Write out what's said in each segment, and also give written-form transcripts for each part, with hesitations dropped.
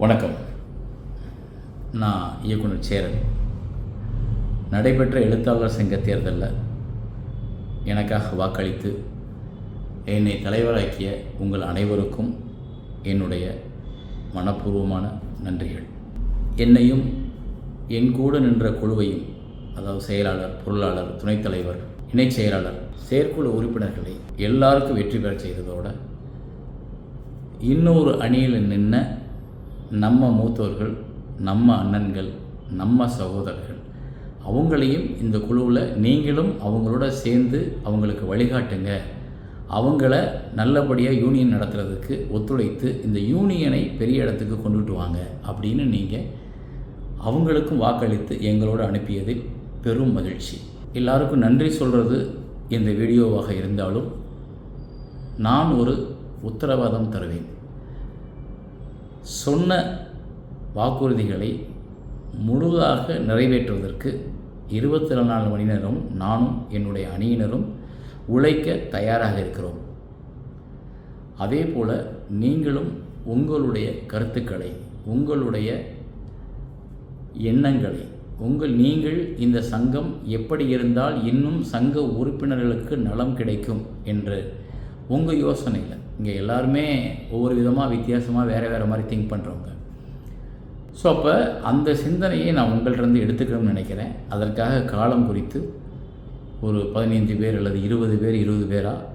வணக்கம். நான் இயக்குனர் சேரன். நடைபெற்ற எழுத்தாளர் சங்க தேர்தலில் எனக்காக வாக்களித்து என்னை தலைவராக்கிய உங்கள் அனைவருக்கும் என்னுடைய மனப்பூர்வமான நன்றிகள். என்னையும் என் கூட நின்ற குழுவையும், அதாவது செயலாளர், பொருளாளர், துணைத் தலைவர், இணைச் செயலாளர், செயற்குழு உறுப்பினர்களை எல்லாருக்கும் வெற்றி பெற செய்ததோடு இன்னொரு அணியில் நின்ன நம்ம மூத்தோர்கள், நம்ம அண்ணன்கள், நம்ம சகோதரர்கள், அவங்களையும் இந்த குழுவில் நீங்களும் அவங்களோட சேர்ந்து அவங்களுக்கு வழிகாட்டுங்க, அவங்கள நல்லபடியாக யூனியன் நடத்துகிறதுக்கு ஒத்துழைத்து இந்த யூனியனை பெரிய இடத்துக்கு கொண்டுட்டு வாங்க அப்படின்னு நீங்கள் அவங்களுக்கும் வாக்களித்து எங்களோடு அனுப்பியதில் பெரும் மகிழ்ச்சி. எல்லாருக்கும் நன்றி சொல்கிறது இந்த வீடியோவாக இருந்தாலும் நான் ஒரு உத்தரவாதம் தருவேன். சொன்ன வாக்குறுதிகளை முழுதாக நிறைவேற்றுவதற்கு 24 மணி நேரம் நானும் என்னுடைய அணியினரும் உழைக்க தயாராக இருக்கிறோம். அதே போல் நீங்களும் உங்களுடைய கருத்துக்களை, உங்களுடைய எண்ணங்களை, நீங்கள் இந்த சங்கம் எப்படி இருந்தால் இன்னும் சங்க உறுப்பினர்களுக்கு நலம் கிடைக்கும் என்று உங்கள் யோசனையில், இங்கே எல்லாருமே ஒவ்வொரு விதமாக வித்தியாசமாக வேறு மாதிரி திங்க் பண்ணுறவங்க. ஸோ அப்போ அந்த சிந்தனையை நான் உங்கள்கிட்ட எடுத்துக்கணும்னு நினைக்கிறேன். அதற்காக காலம் குறித்து ஒரு 15 பேர் அல்லது 20 பேர் 20 பேராக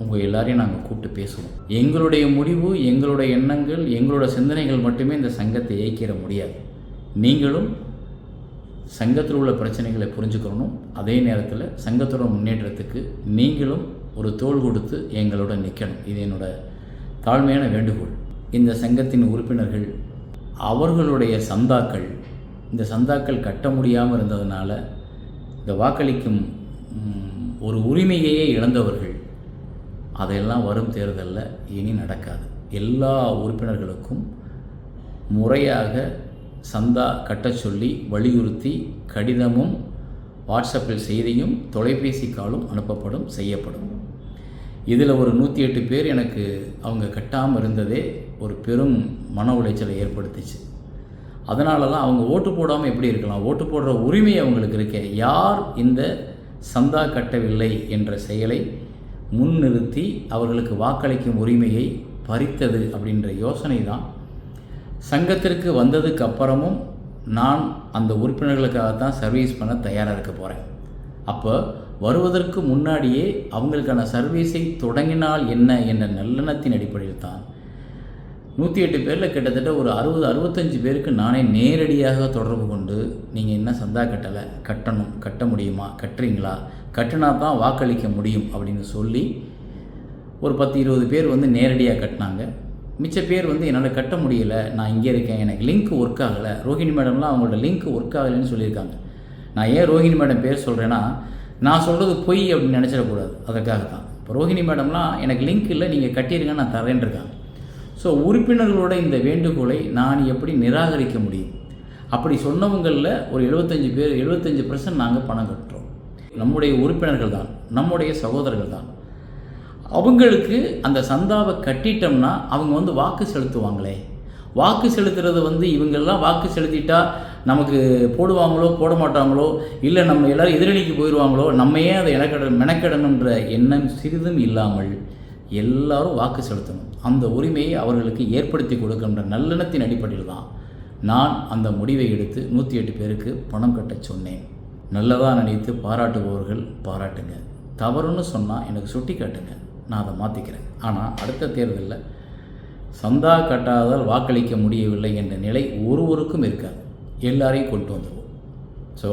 உங்கள் எல்லாரையும் நாங்கள் கூப்பிட்டு பேசுவோம். எங்களுடைய முடிவு, எங்களுடைய எண்ணங்கள், எங்களோட சிந்தனைகள் மட்டுமே இந்த சங்கத்தை இயக்கிட முடியாது. நீங்களும் சங்கத்தில் உள்ள பிரச்சனைகளை புரிஞ்சுக்கணும். அதே நேரத்தில் சங்கத்தோட முன்னேற்றத்துக்கு நீங்களும் ஒரு தோள் கொடுத்து எங்களோட நிற்கணும். இது என்னோட தாழ்மையான வேண்டுகோள். இந்த சங்கத்தின் உறுப்பினர்கள் அவர்களுடைய சந்தாக்கள், இந்த சந்தாக்கள் கட்ட முடியாமல் இருந்ததுனால இந்த வாக்களிக்கும் ஒரு உரிமையையே இழந்தவர்கள், அதையெல்லாம் வரும் தேர்தலில் இனி நடக்காது. எல்லா உறுப்பினர்களுக்கும் முறையாக சந்தா கட்ட சொல்லி வலியுறுத்தி கடிதமும், வாட்ஸ்அப்பில் செய்தியும், தொலைபேசி காலும் அனுப்பப்படும், செய்யப்படும். இதில் ஒரு 108 பேர் எனக்கு அவங்க கட்டாமல் இருந்ததே ஒரு பெரும் மன உளைச்சலை ஏற்படுத்திச்சு. அதனால தான் அவங்க ஓட்டு போடாமல் எப்படி இருக்கலாம்? ஓட்டு போடுற உரிமை அவங்களுக்கு இருக்கே. யார் இந்த சந்தா கட்டவில்லை என்ற செயலை முன்னிறுத்தி அவர்களுக்கு வாக்களிக்கும் உரிமையை பறித்தது அப்படின்ற யோசனை தான் சங்கத்திற்கு வந்ததுக்கு அப்புறமும் நான் அந்த உறுப்பினர்களுக்காகத்தான் சர்வீஸ் பண்ண தயாராக இருக்க போகிறேன். அப்போ வருவதற்கு முன்னாடியே அவங்களுக்கான சர்வீஸை தொடங்கினால் என்ன என்ற நல்லெண்ணத்தின் அடிப்படையில் தான் 108 பேரில் கிட்டத்தட்ட ஒரு 60-65 பேருக்கு நானே நேரடியாக தொடர்பு கொண்டு, நீங்கள் என்ன சந்தா கட்டலை, கட்டணும், கட்ட முடியுமா, கட்டுறீங்களா, கட்டினா தான் வாக்களிக்க முடியும் அப்படின்னு சொல்லி ஒரு 10-20 பேர் நேரடியாக கட்டினாங்க. மிச்ச பேர் என்னால் கட்ட முடியலை, நான் இங்கே இருக்கேன், எனக்கு லிங்க் ஒர்க் ஆகலை, ரோஹிணி மேடம்லாம் அவங்களோட லிங்க் ஒர்க் ஆகலைன்னு சொல்லியிருக்காங்க. நான் ஏன் ரோஹிணி மேடம் பேர் சொல்கிறேன்னா, நான் சொல்கிறது பொய் அப்படின்னு நினச்சிடக்கூடாது. அதற்காக தான். இப்போ ரோஹிணி மேடம்லாம் எனக்கு லிங்க் இல்லை, நீங்கள் கட்டிடுங்க, நான் தரேன்னு இருக்காங்க. ஸோ உறுப்பினர்களோட இந்த வேண்டுகோளை நான் எப்படி நிராகரிக்க முடியும்? அப்படி சொன்னவங்களில் ஒரு 75% நாங்கள் பணம் கட்டுறோம். நம்முடைய உறுப்பினர்கள் தான், நம்முடைய சகோதரர்கள் தான். அவங்களுக்கு அந்த சந்தாவை கட்டிட்டோம்னா அவங்க வாக்கு செலுத்துவாங்களே. வாக்கு செலுத்துறது இவங்கெல்லாம் வாக்கு செலுத்திட்டா நமக்கு போடுவாங்களோ போட மாட்டாங்களோ, இல்லை நம்ம எல்லோரும் எதிரணிக்கு போயிடுவாங்களோ, நம்ம ஏன் அதை மெனக்கெடணுன்ற எண்ணம் சிறிதும் இல்லாமல் எல்லாரும் வாக்கு செலுத்தணும். அந்த உரிமையை அவர்களுக்கு ஏற்படுத்தி கொடுக்கின்ற நல்லெண்ணத்தின் அடிப்படையில் தான் நான் அந்த முடிவை எடுத்து 108 பேருக்கு பணம் கட்ட சொன்னேன். நல்லதாக நினைத்து பாராட்டுபவர்கள் பாராட்டுங்க, தவறுன்னு சொன்னால் எனக்கு சுட்டி காட்டுங்க, நான் அதை மாற்றிக்கிறேன். ஆனால் அடுத்த தேர்தலில் சந்தா கட்டாதால் வாக்களிக்க முடியவில்லை என்ற நிலை ஒருவருக்கும் இருக்காது. எல்லாரையும் கொண்டு வந்துடுவோம். ஸோ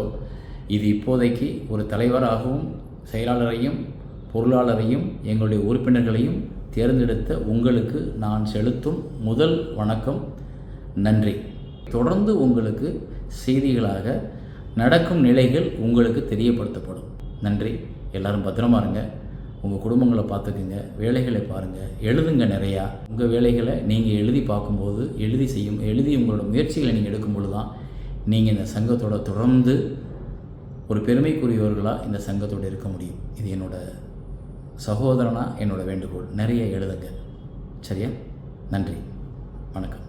இது இப்போதைக்கு ஒரு தலைவராகவும் செயலாளரையும் பொருளாளரையும் எங்களுடைய உறுப்பினர்களையும் தேர்ந்தெடுத்த உங்களுக்கு நான் செலுத்தும் முதல் வணக்கம், நன்றி. தொடர்ந்து உங்களுக்கு செய்திகளாக நடக்கும் நிலைகள் உங்களுக்கு தெரியப்படுத்தப்படும். நன்றி. எல்லோரும் பத்திரமா இருங்க. உங்கள் குடும்பங்களை பார்த்துக்குங்க, வேலைகளை பாருங்கள், எழுதுங்க நிறையா. உங்கள் வேலைகளை நீங்கள் எழுதி பார்க்கும்போது, எழுதி உங்களோட முயற்சிகளை நீங்கள் எடுக்கும்பொழுது தான் நீங்கள் இந்த சங்கத்தோட தொடர்ந்து ஒரு பெருமைக்குரியவர்களாக இந்த சங்கத்தோடு இருக்க முடியும். இது என்னோடய சகோதரனாக என்னோடய வேண்டுகோள். நிறைய எழுதுங்க. சரியா? நன்றி. வணக்கம்.